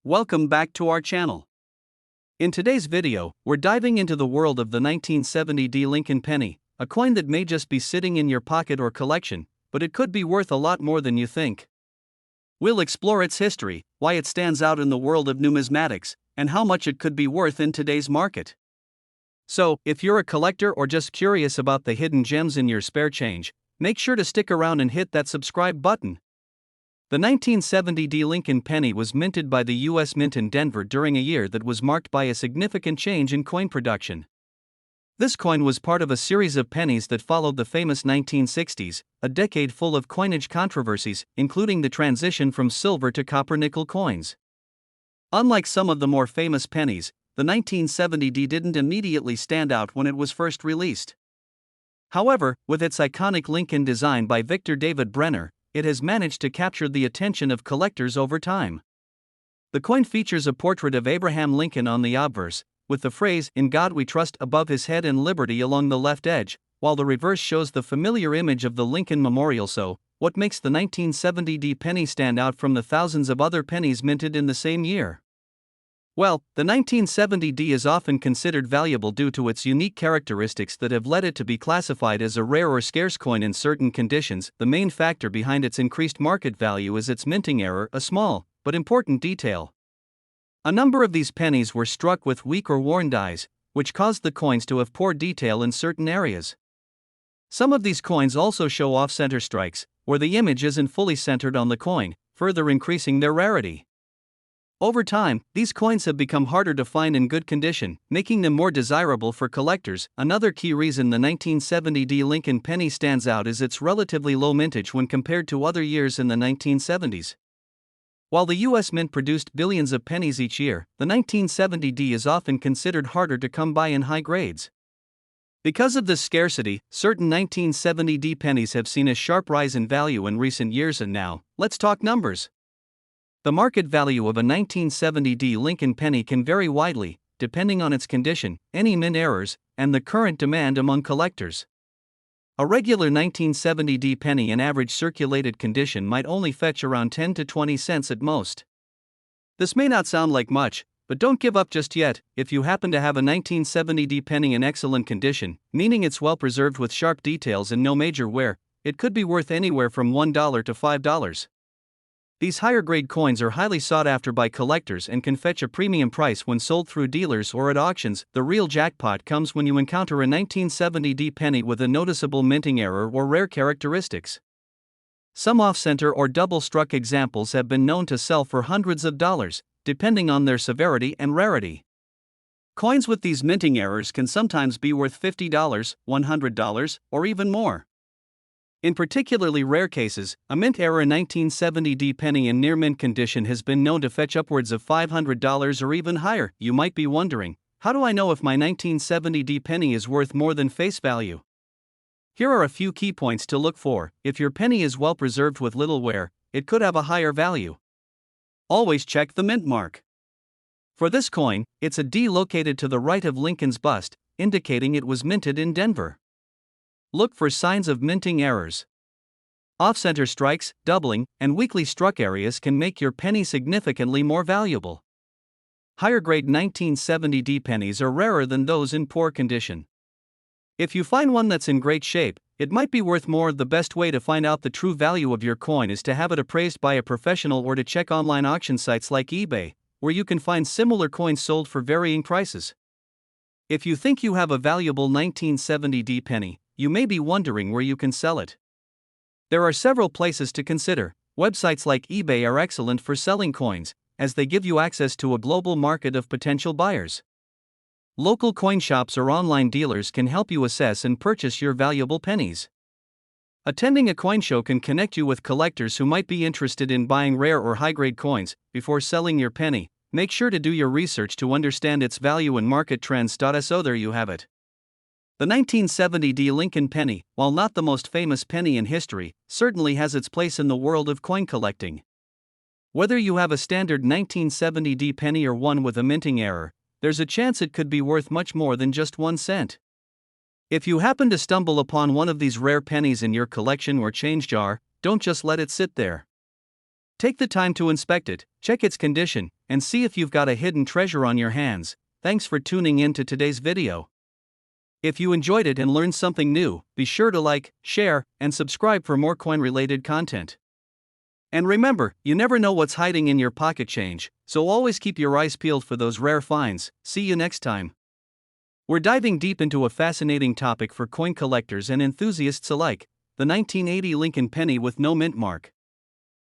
Welcome back to our channel. In today's video, we're diving into the world of the 1970 Lincoln penny, a coin that may just be sitting in your pocket or collection, but it could be worth a lot more than you think. We'll explore its history, why it stands out in the world of numismatics, and how much it could be worth in today's market. So, if you're a collector or just curious about the hidden gems in your spare change, make sure to stick around and hit that subscribe button. The 1970 Lincoln penny was minted by the U.S. Mint in Denver during a year that was marked by a significant change in coin production. This coin was part of a series of pennies that followed the famous 1960s, a decade full of coinage controversies, including the transition from silver to copper-nickel coins. Unlike some of the more famous pennies, the 1970 didn't immediately stand out when it was first released. However, with its iconic Lincoln design by Victor David Brenner, it has managed to capture the attention of collectors over time. The coin features a portrait of Abraham Lincoln on the obverse, with the phrase, "In God We Trust" above his head and "Liberty" along the left edge, while the reverse shows the familiar image of the Lincoln Memorial. So, what makes the 1970 penny stand out from the thousands of other pennies minted in the same year? Well, the 1970 is often considered valuable due to its unique characteristics that have led it to be classified as a rare or scarce coin in certain conditions. The main factor behind its increased market value is its minting error, a small, but important detail. A number of these pennies were struck with weak or worn dies, which caused the coins to have poor detail in certain areas. Some of these coins also show off-center strikes, where the image isn't fully centered on the coin, further increasing their rarity. Over time, these coins have become harder to find in good condition, making them more desirable for collectors. Another key reason the 1970 Lincoln penny stands out is its relatively low mintage when compared to other years in the 1970s. While the U.S. Mint produced billions of pennies each year, the 1970 is often considered harder to come by in high grades. Because of this scarcity, certain 1970 pennies have seen a sharp rise in value in recent years. And now, let's talk numbers. The market value of a 1970 Lincoln penny can vary widely, depending on its condition, any mint errors, and the current demand among collectors. A regular 1970 penny in average circulated condition might only fetch around 10 to 20 cents at most. This may not sound like much, but don't give up just yet. If you happen to have a 1970 penny in excellent condition, meaning it's well preserved with sharp details and no major wear, it could be worth anywhere from $1 to $5. These higher-grade coins are highly sought after by collectors and can fetch a premium price when sold through dealers or at auctions. The real jackpot comes when you encounter a 1970 penny with a noticeable minting error or rare characteristics. Some off-center or double-struck examples have been known to sell for hundreds of dollars, depending on their severity and rarity. Coins with these minting errors can sometimes be worth $50, $100, or even more. In particularly rare cases, a mint error 1970 penny in near mint condition has been known to fetch upwards of $500 or even higher. You might be wondering, how do I know if my 1970 penny is worth more than face value? Here are a few key points to look for. If your penny is well preserved with little wear, it could have a higher value. Always check the mint mark. For this coin, it's a D located to the right of Lincoln's bust, indicating it was minted in Denver. Look for signs of minting errors. Off-center strikes, doubling, and weakly struck areas can make your penny significantly more valuable. Higher-grade 1970 pennies are rarer than those in poor condition. If you find one that's in great shape, it might be worth more. The best way to find out the true value of your coin is to have it appraised by a professional or to check online auction sites like eBay, where you can find similar coins sold for varying prices. If you think you have a valuable 1970 penny, you may be wondering where you can sell it. There are several places to consider. Websites like eBay are excellent for selling coins, as they give you access to a global market of potential buyers. Local coin shops or online dealers can help you assess and purchase your valuable pennies. Attending a coin show can connect you with collectors who might be interested in buying rare or high-grade coins. Before selling your penny, make sure to do your research to understand its value and market trends. So there you have it. The 1970 Lincoln penny, while not the most famous penny in history, certainly has its place in the world of coin collecting. Whether you have a standard 1970 penny or one with a minting error, there's a chance it could be worth much more than just 1 cent. If you happen to stumble upon one of these rare pennies in your collection or change jar, don't just let it sit there. Take the time to inspect it, check its condition, and see if you've got a hidden treasure on your hands. Thanks for tuning in to today's video. If you enjoyed it and learned something new, be sure to like, share, and subscribe for more coin-related content. And remember, you never know what's hiding in your pocket change, so always keep your eyes peeled for those rare finds. See you next time. We're diving deep into a fascinating topic for coin collectors and enthusiasts alike, the 1980 Lincoln penny with no mint mark.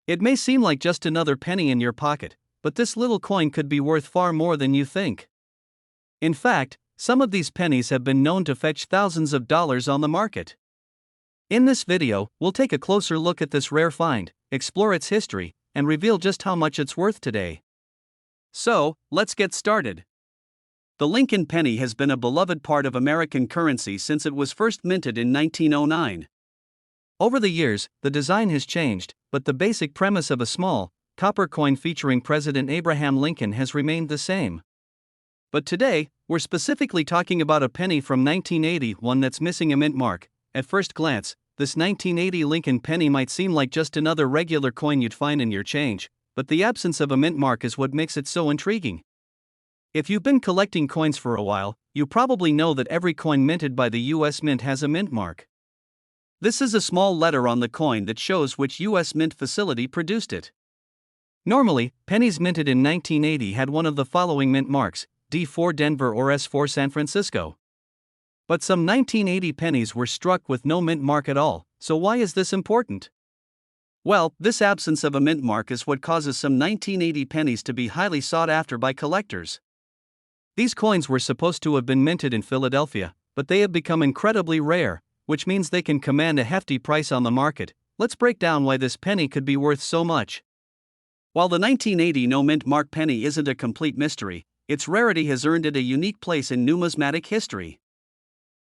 It may seem like just another penny in your pocket, but this little coin could be worth far more than you think. In fact, some of these pennies have been known to fetch thousands of dollars on the market. In this video, we'll take a closer look at this rare find, explore its history, and reveal just how much it's worth today. So, let's get started. The Lincoln penny has been a beloved part of American currency since it was first minted in 1909. Over the years, the design has changed, but the basic premise of a small, copper coin featuring President Abraham Lincoln has remained the same. But today, we're specifically talking about a penny from 1980, one that's missing a mint mark. At first glance, this 1980 Lincoln penny might seem like just another regular coin you'd find in your change, but the absence of a mint mark is what makes it so intriguing. If you've been collecting coins for a while, you probably know that every coin minted by the US Mint has a mint mark. This is a small letter on the coin that shows which US Mint facility produced it. Normally, pennies minted in 1980 had one of the following mint marks: D4 Denver or S4 San Francisco. But some 1980 pennies were struck with no mint mark at all, so why is this important? Well, this absence of a mint mark is what causes some 1980 pennies to be highly sought after by collectors. These coins were supposed to have been minted in Philadelphia, but they have become incredibly rare, which means they can command a hefty price on the market. Let's break down why this penny could be worth so much. While the 1980 no mint mark penny isn't a complete mystery, its rarity has earned it a unique place in numismatic history.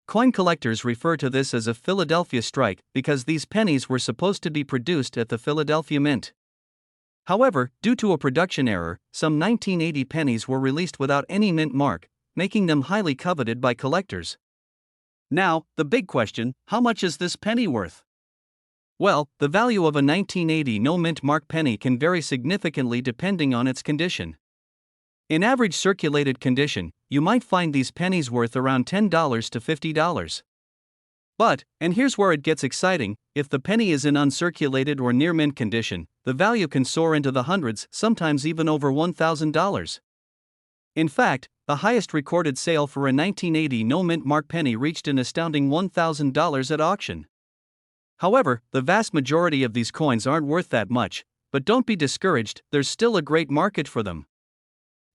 Coin collectors refer to this as a Philadelphia strike because these pennies were supposed to be produced at the Philadelphia Mint. However, due to a production error, some 1980 pennies were released without any mint mark, making them highly coveted by collectors. Now, the big question: how much is this penny worth? Well, the value of a 1980 no mint mark penny can vary significantly depending on its condition. In average circulated condition, you might find these pennies worth around $10 to $50. But, and here's where it gets exciting, if the penny is in uncirculated or near mint condition, the value can soar into the hundreds, sometimes even over $1,000. In fact, the highest recorded sale for a 1980 no mint mark penny reached an astounding $1,000 at auction. However, the vast majority of these coins aren't worth that much, but don't be discouraged, there's still a great market for them.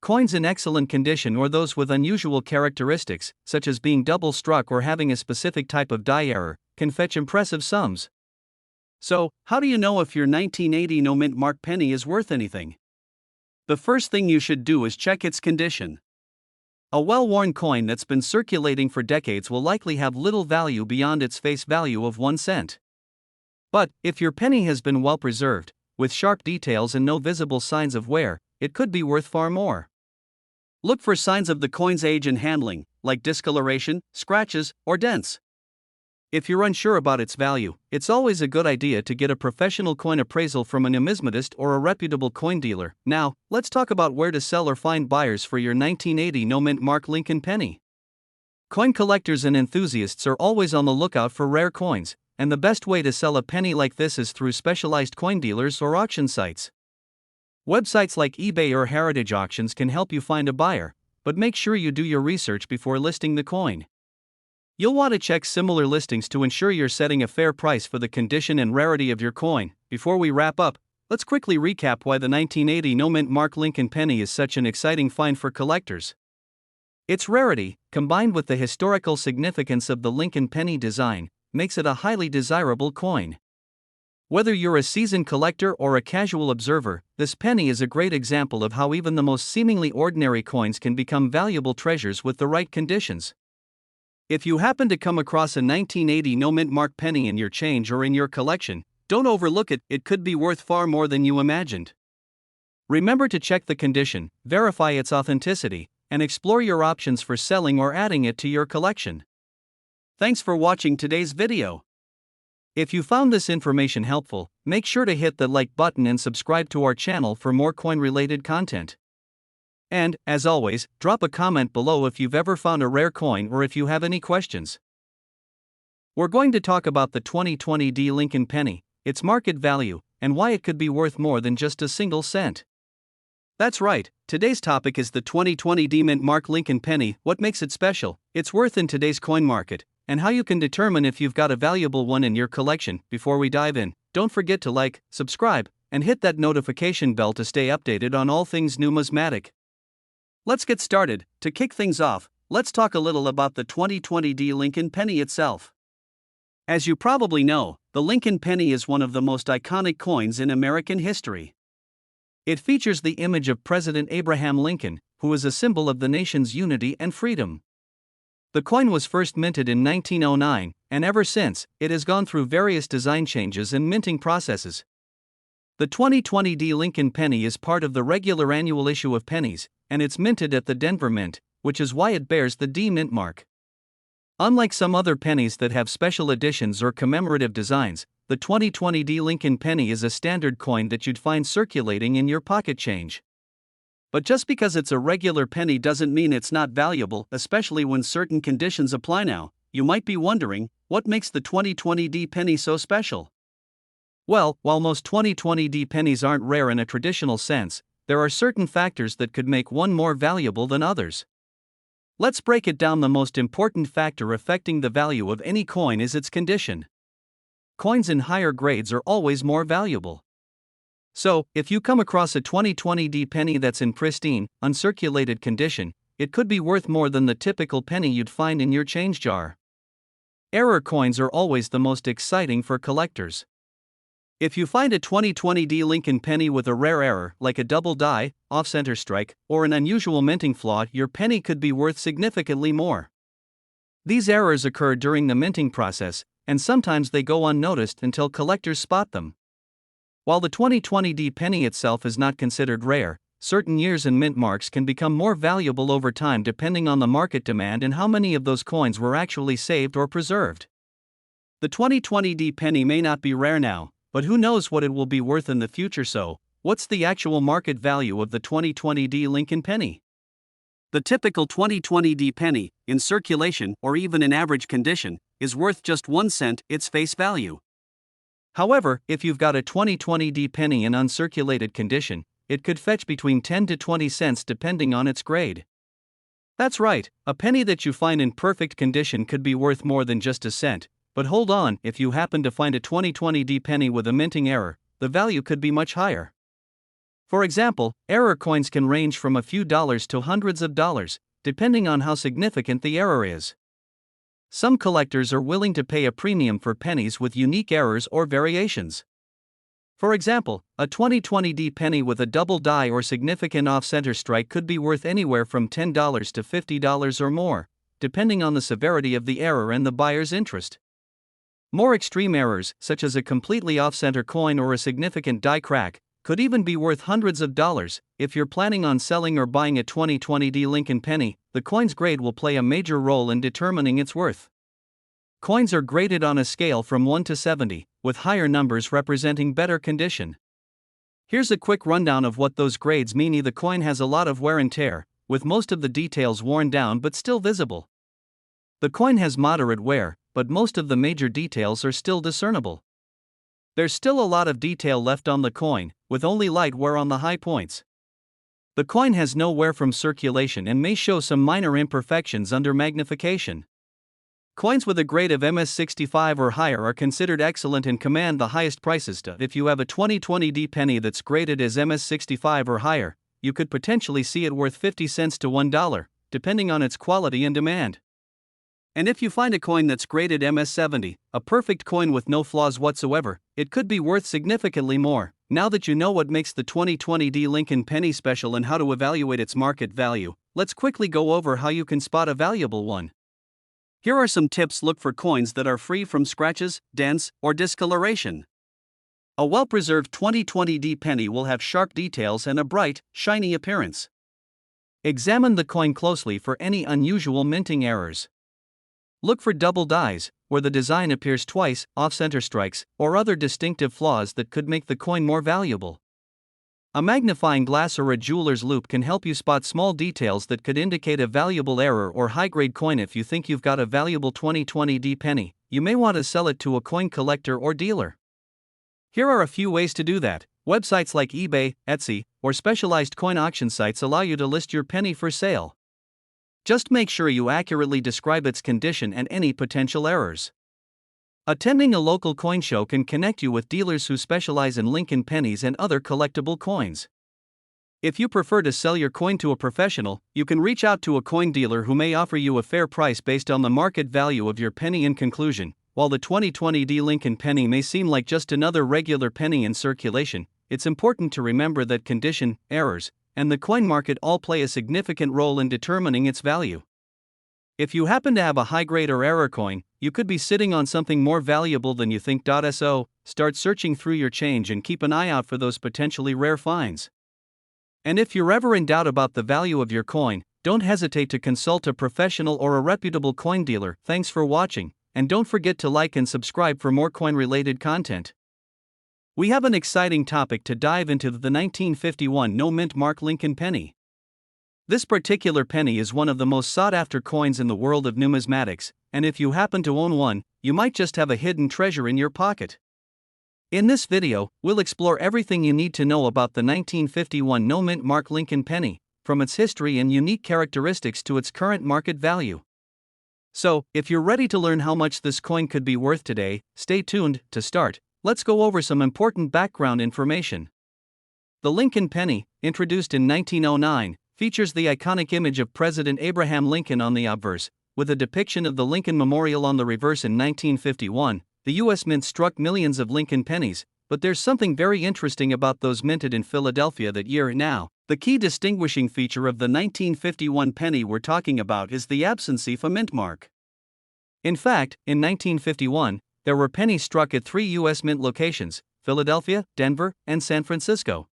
Coins in excellent condition or those with unusual characteristics, such as being double struck or having a specific type of die error, can fetch impressive sums. So, how do you know if your 1980 no mint mark penny is worth anything? The first thing you should do is check its condition. A well-worn coin that's been circulating for decades will likely have little value beyond its face value of 1 cent. But, if your penny has been well preserved, with sharp details and no visible signs of wear, it could be worth far more. Look for signs of the coin's age and handling, like discoloration, scratches, or dents. If you're unsure about its value, it's always a good idea to get a professional coin appraisal from a numismatist or a reputable coin dealer. Now, let's talk about where to sell or find buyers for your 1980 no mint mark Lincoln penny. Coin collectors and enthusiasts are always on the lookout for rare coins, and the best way to sell a penny like this is through specialized coin dealers or auction sites. Websites like eBay or Heritage Auctions can help you find a buyer, but make sure you do your research before listing the coin. You'll want to check similar listings to ensure you're setting a fair price for the condition and rarity of your coin. Before we wrap up, let's quickly recap why the 1980 no mint mark Lincoln penny is such an exciting find for collectors. Its rarity, combined with the historical significance of the Lincoln penny design, makes it a highly desirable coin. Whether you're a seasoned collector or a casual observer, this penny is a great example of how even the most seemingly ordinary coins can become valuable treasures with the right conditions. If you happen to come across a 1980 no mint mark penny in your change or in your collection, don't overlook it, it could be worth far more than you imagined. Remember to check the condition, verify its authenticity, and explore your options for selling or adding it to your collection. Thanks for watching today's video. If you found this information helpful, make sure to hit the like button and subscribe to our channel for more coin-related content. And, as always, drop a comment below if you've ever found a rare coin or if you have any questions. We're going to talk about the 2020 D Lincoln penny, its market value, and why it could be worth more than just a single cent. That's right, today's topic is the 2020 D Mint Mark Lincoln penny, what makes it special, its worth in today's coin market, and how you can determine if you've got a valuable one in your collection. Before we dive in, don't forget to like, subscribe, and hit that notification bell to stay updated on all things numismatic. Let's get started. To kick things off, let's talk a little about the 2020 D Lincoln penny itself. As you probably know, the Lincoln penny is one of the most iconic coins in American history. It features the image of President Abraham Lincoln, who is a symbol of the nation's unity and freedom. The coin was first minted in 1909, and ever since, it has gone through various design changes and minting processes. The 2020 D Lincoln penny is part of the regular annual issue of pennies, and it's minted at the Denver Mint, which is why it bears the D Mint mark. Unlike some other pennies that have special editions or commemorative designs, the 2020 D Lincoln penny is a standard coin that you'd find circulating in your pocket change. But just because it's a regular penny doesn't mean it's not valuable, especially when certain conditions apply. Now, you might be wondering, what makes the 2020 D penny so special? Well, while most 2020 D pennies aren't rare in a traditional sense, there are certain factors that could make one more valuable than others. Let's break it down. The most important factor affecting the value of any coin is its condition. Coins in higher grades are always more valuable. So, if you come across a 2020 D penny that's in pristine, uncirculated condition, it could be worth more than the typical penny you'd find in your change jar. Error coins are always the most exciting for collectors. If you find a 2020 D Lincoln penny with a rare error, like a double die, off-center strike, or an unusual minting flaw, your penny could be worth significantly more. These errors occur during the minting process, and sometimes they go unnoticed until collectors spot them. While the 2020 D penny itself is not considered rare, certain years and mint marks can become more valuable over time depending on the market demand and how many of those coins were actually saved or preserved. The 2020 D penny may not be rare now, but who knows what it will be worth in the future. So, what's the actual market value of the 2020 D Lincoln penny? The typical 2020 D penny, in circulation or even in average condition, is worth just 1 cent, its face value. However, if you've got a 2020 D penny in uncirculated condition, it could fetch between 10 to 20 cents depending on its grade. That's right, a penny that you find in perfect condition could be worth more than just a cent. But hold on, if you happen to find a 2020 D penny with a minting error, the value could be much higher. For example, error coins can range from a few dollars to hundreds of dollars, depending on how significant the error is. Some collectors are willing to pay a premium for pennies with unique errors or variations. For example, a 2020 D penny with a double die or significant off-center strike could be worth anywhere from $10 to $50 or more, depending on the severity of the error and the buyer's interest. More extreme errors, such as a completely off-center coin or a significant die crack, could even be worth hundreds of dollars. If you're planning on selling or buying a 2020 D Lincoln penny, the coin's grade will play a major role in determining its worth. Coins are graded on a scale from 1 to 70, with higher numbers representing better condition. Here's a quick rundown of what those grades mean. The coin has a lot of wear and tear, with most of the details worn down but still visible. The coin has moderate wear, but most of the major details are still discernible. There's still a lot of detail left on the coin, with only light wear on the high points. The coin has no wear from circulation and may show some minor imperfections under magnification. Coins with a grade of MS65 or higher are considered excellent and command the highest prices. If you have a 2020 D penny that's graded as MS65 or higher, you could potentially see it worth 50 cents to $1, depending on its quality and demand. And if you find a coin that's graded MS70, a perfect coin with no flaws whatsoever, it could be worth significantly more. Now that you know what makes the 2020 D Lincoln penny special and how to evaluate its market value, let's quickly go over how you can spot a valuable one. Here are some tips. Look for coins that are free from scratches, dents, or discoloration. A well-preserved 2020 D penny will have sharp details and a bright, shiny appearance. Examine the coin closely for any unusual minting errors. Look for double dies, where the design appears twice, off-center strikes, or other distinctive flaws that could make the coin more valuable. A magnifying glass or a jeweler's loupe can help you spot small details that could indicate a valuable error or high-grade coin. If you think you've got a valuable 2020 penny, you may want to sell it to a coin collector or dealer. Here are a few ways to do that. Websites like eBay, Etsy, or specialized coin auction sites allow you to list your penny for sale. Just make sure you accurately describe its condition and any potential errors. Attending a local coin show can connect you with dealers who specialize in Lincoln pennies and other collectible coins. If you prefer to sell your coin to a professional, you can reach out to a coin dealer who may offer you a fair price based on the market value of your penny. In conclusion, while the 2020 Lincoln penny may seem like just another regular penny in circulation, it's important to remember that condition, errors, and the coin market all play a significant role in determining its value. If you happen to have a high-grade or error coin, you could be sitting on something more valuable than you think. So, start searching through your change and keep an eye out for those potentially rare finds. And if you're ever in doubt about the value of your coin, don't hesitate to consult a professional or a reputable coin dealer. Thanks for watching, and don't forget to like and subscribe for more coin-related content. We have an exciting topic to dive into: the 1951 no mint mark Lincoln penny. This particular penny is one of the most sought-after coins in the world of numismatics, and if you happen to own one, you might just have a hidden treasure in your pocket. In this video, we'll explore everything you need to know about the 1951 no mint mark Lincoln penny, from its history and unique characteristics to its current market value. So, if you're ready to learn how much this coin could be worth today, stay tuned. To start, let's go over some important background information. The Lincoln penny, introduced in 1909, features the iconic image of President Abraham Lincoln on the obverse, with a depiction of the Lincoln Memorial on the reverse. In 1951, the U.S. Mint struck millions of Lincoln pennies, but there's something very interesting about those minted in Philadelphia that year. Now, the key distinguishing feature of the 1951 penny we're talking about is the absence of a mint mark. In fact, in 1951, there were pennies struck at 3 U.S. Mint locations: Philadelphia, Denver, and San Francisco.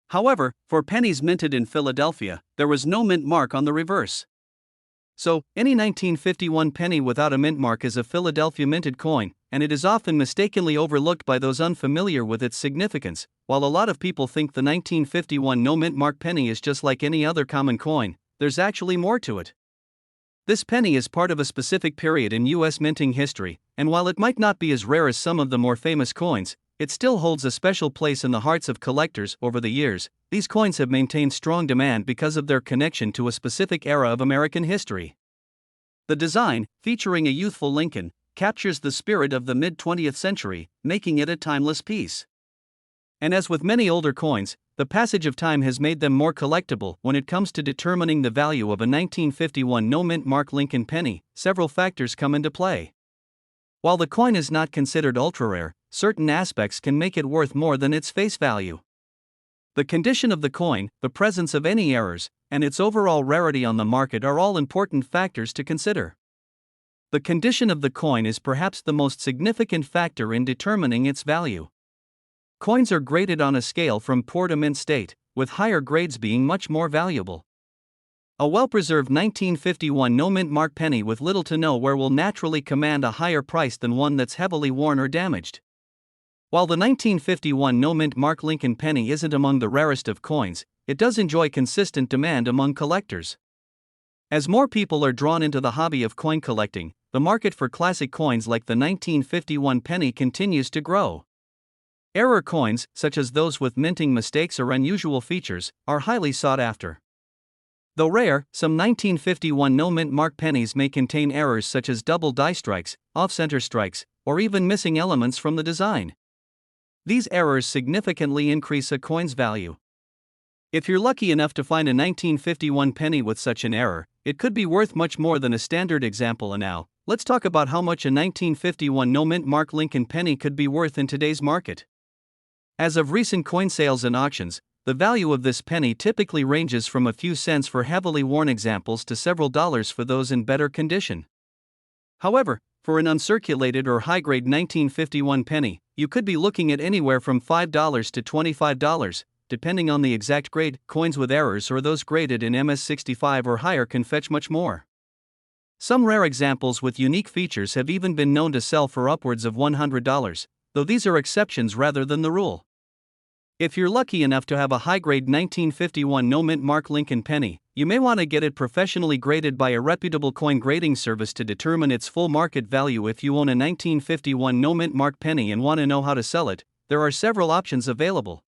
However, for pennies minted in Philadelphia, there was no mint mark on the reverse. So, any 1951 penny without a mint mark is a Philadelphia minted coin, and it is often mistakenly overlooked by those unfamiliar with its significance. While a lot of people think the 1951 no mint mark penny is just like any other common coin, there's actually more to it. This penny is part of a specific period in U.S. minting history, and while it might not be as rare as some of the more famous coins, it still holds a special place in the hearts of collectors. Over the years, these coins have maintained strong demand because of their connection to a specific era of American history. The design, featuring a youthful Lincoln, captures the spirit of the mid-20th century, making it a timeless piece. And as with many older coins, the passage of time has made them more collectible. When it comes to determining the value of a 1951 no mint mark Lincoln penny, several factors come into play. While the coin is not considered ultra-rare, certain aspects can make it worth more than its face value. The condition of the coin, the presence of any errors, and its overall rarity on the market are all important factors to consider. The condition of the coin is perhaps the most significant factor in determining its value. Coins are graded on a scale from poor to mint state, with higher grades being much more valuable. A well-preserved 1951 no mint mark penny with little to no wear will naturally command a higher price than one that's heavily worn or damaged. While the 1951 no mint mark Lincoln penny isn't among the rarest of coins, it does enjoy consistent demand among collectors. As more people are drawn into the hobby of coin collecting, the market for classic coins like the 1951 penny continues to grow. Error coins, such as those with minting mistakes or unusual features, are highly sought after. Though rare, some 1951 no mint mark pennies may contain errors such as double die strikes, off-center strikes, or even missing elements from the design. These errors significantly increase a coin's value. If you're lucky enough to find a 1951 penny with such an error, it could be worth much more than a standard example. And now, let's talk about how much a 1951 no mint mark Lincoln penny could be worth in today's market. As of recent coin sales and auctions, the value of this penny typically ranges from a few cents for heavily worn examples to several dollars for those in better condition. However, for an uncirculated or high-grade 1951 penny, you could be looking at anywhere from $5 to $25, depending on the exact grade. Coins with errors or those graded in MS-65 or higher can fetch much more. Some rare examples with unique features have even been known to sell for upwards of $100, though these are exceptions rather than the rule. If you're lucky enough to have a high-grade 1951 no-mint mark Lincoln penny, you may want to get it professionally graded by a reputable coin grading service to determine its full market value. If you own a 1951 no-mint mark penny and want to know how to sell it, there are several options available.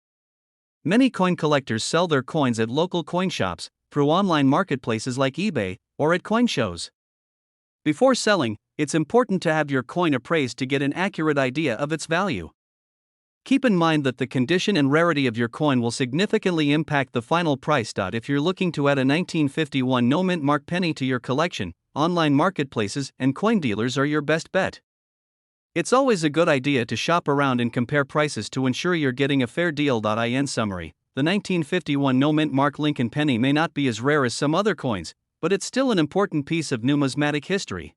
Many coin collectors sell their coins at local coin shops, through online marketplaces like eBay, or at coin shows. Before selling, it's important to have your coin appraised to get an accurate idea of its value. Keep in mind that the condition and rarity of your coin will significantly impact the final price. If you're looking to add a 1951 no-mint mark penny to your collection, online marketplaces and coin dealers are your best bet. It's always a good idea to shop around and compare prices to ensure you're getting a fair deal. In summary, the 1951 no-mint mark Lincoln penny may not be as rare as some other coins, but it's still an important piece of numismatic history.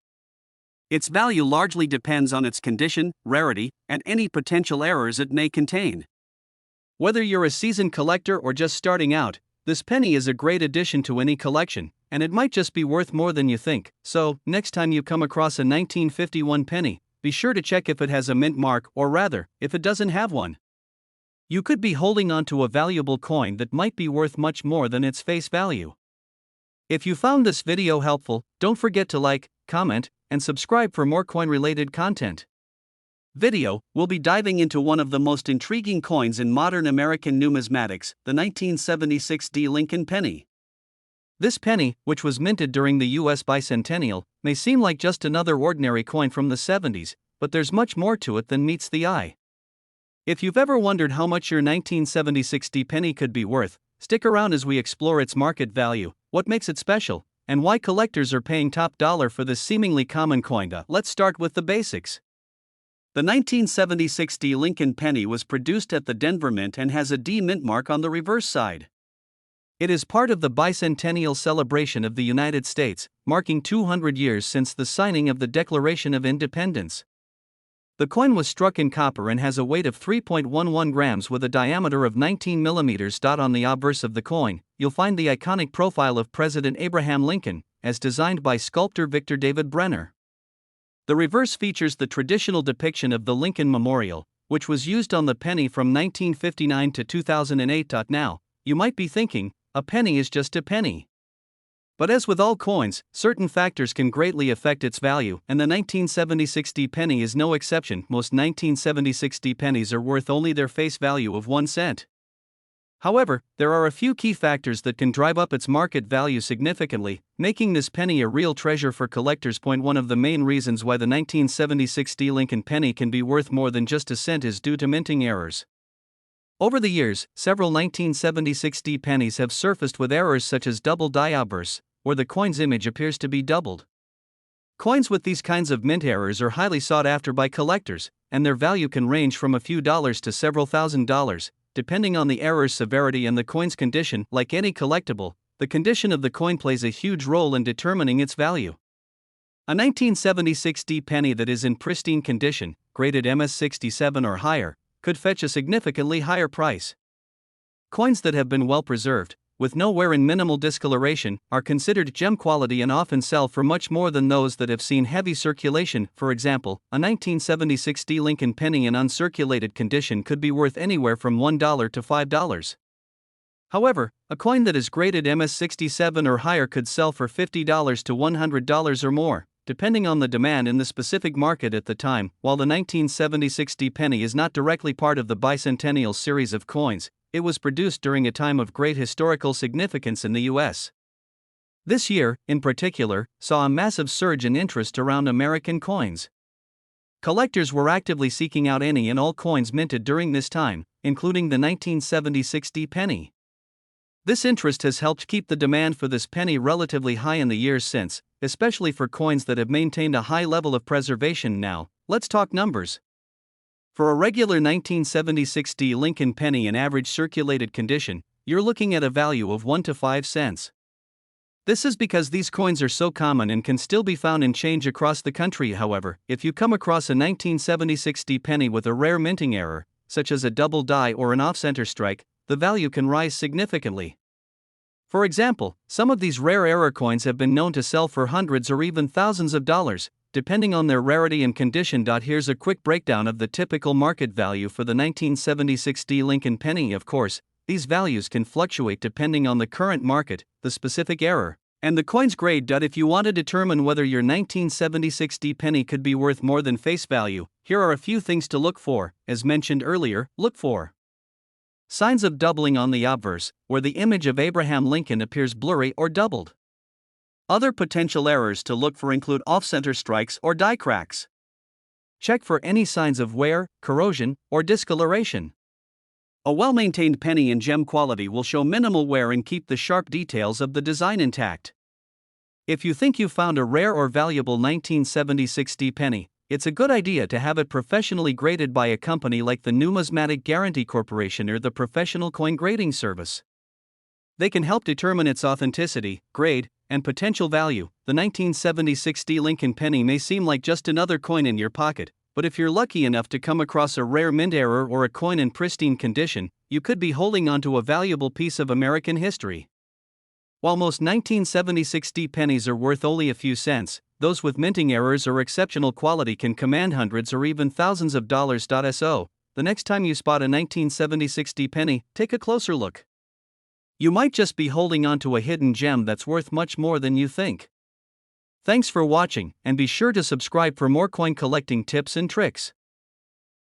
Its value largely depends on its condition, rarity, and any potential errors it may contain. Whether you're a seasoned collector or just starting out, this penny is a great addition to any collection, and it might just be worth more than you think. So, next time you come across a 1951 penny, be sure to check if it has a mint mark, or rather, if it doesn't have one. You could be holding onto a valuable coin that might be worth much more than its face value. If you found this video helpful, don't forget to like, comment, and subscribe for more coin-related content. We'll be diving into one of the most intriguing coins in modern American numismatics, the 1976 D Lincoln penny. This penny, which was minted during the U.S. bicentennial, may seem like just another ordinary coin from the 70s, but there's much more to it than meets the eye. If you've ever wondered how much your 1976 D penny could be worth, stick around as we explore its market value, what makes it special, and why collectors are paying top dollar for this seemingly common coin. Let's start with the basics. The 1976 D Lincoln penny was produced at the Denver Mint and has a D mint mark on the reverse side. It is part of the bicentennial celebration of the United States, marking 200 years since the signing of the Declaration of Independence. The coin was struck in copper and has a weight of 3.11 grams with a diameter of 19 millimeters. On the obverse of the coin, you'll find the iconic profile of President Abraham Lincoln, as designed by sculptor Victor David Brenner. The reverse features the traditional depiction of the Lincoln Memorial, which was used on the penny from 1959 to 2008. Now, you might be thinking, a penny is just a penny. But as with all coins, certain factors can greatly affect its value, and the 1976 D penny is no exception. Most 1976 D pennies are worth only their face value of 1 cent. However, there are a few key factors that can drive up its market value significantly, making this penny a real treasure for collectors. One of the main reasons why the 1976 D Lincoln penny can be worth more than just a cent is due to minting errors. Over the years, several 1976 D pennies have surfaced with errors such as double die outbursts, where the coin's image appears to be doubled. Coins with these kinds of mint errors are highly sought after by collectors, and their value can range from a few dollars to several $1,000s, depending on the error's severity and the coin's condition. Like any collectible, the condition of the coin plays a huge role in determining its value. A 1976 D penny that is in pristine condition, graded MS67 or higher, could fetch a significantly higher price. Coins that have been well preserved, with no wear and minimal discoloration, are considered gem quality and often sell for much more than those that have seen heavy circulation. For example, a 1976 D Lincoln penny in uncirculated condition could be worth anywhere from $1 to $5. However, a coin that is graded MS67 or higher could sell for $50 to $100 or more, depending on the demand in the specific market at the time. While the 1976 D penny is not directly part of the bicentennial series of coins, it was produced during a time of great historical significance in the U.S. This year, in particular, saw a massive surge in interest around American coins. Collectors were actively seeking out any and all coins minted during this time, including the 1976 D penny. This interest has helped keep the demand for this penny relatively high in the years since, especially for coins that have maintained a high level of preservation. Now, let's talk numbers. For a regular 1976 D Lincoln penny in average circulated condition, you're looking at a value of 1 to 5 cents. This is because these coins are so common and can still be found in change across the country. However, if you come across a 1976 D penny with a rare minting error, such as a double die or an off-center strike, the value can rise significantly. For example, some of these rare error coins have been known to sell for hundreds or even thousands of dollars, depending on their rarity and condition. Here's a quick breakdown of the typical market value for the 1976 D Lincoln penny. Of course, these values can fluctuate depending on the current market, the specific error, and the coin's grade. If you want to determine whether your 1976 D penny could be worth more than face value, here are a few things to look for. As mentioned earlier, look for signs of doubling on the obverse, where the image of Abraham Lincoln appears blurry or doubled. Other potential errors to look for include off-center strikes or die cracks. Check for any signs of wear, corrosion, or discoloration. A well-maintained penny in gem quality will show minimal wear and keep the sharp details of the design intact. If you think you found a rare or valuable 1976 D penny, it's a good idea to have it professionally graded by a company like the Numismatic Guarantee Corporation or the Professional Coin Grading Service. They can help determine its authenticity, grade, and potential value. The 1976 D Lincoln penny may seem like just another coin in your pocket, but if you're lucky enough to come across a rare mint error or a coin in pristine condition, you could be holding onto a valuable piece of American history. While most 1976 D pennies are worth only a few cents, those with minting errors or exceptional quality can command hundreds or even thousands of dollars. So, the next time you spot a 1976 D penny, take a closer look. You might just be holding onto a hidden gem that's worth much more than you think. Thanks for watching, and be sure to subscribe for more coin collecting tips and tricks.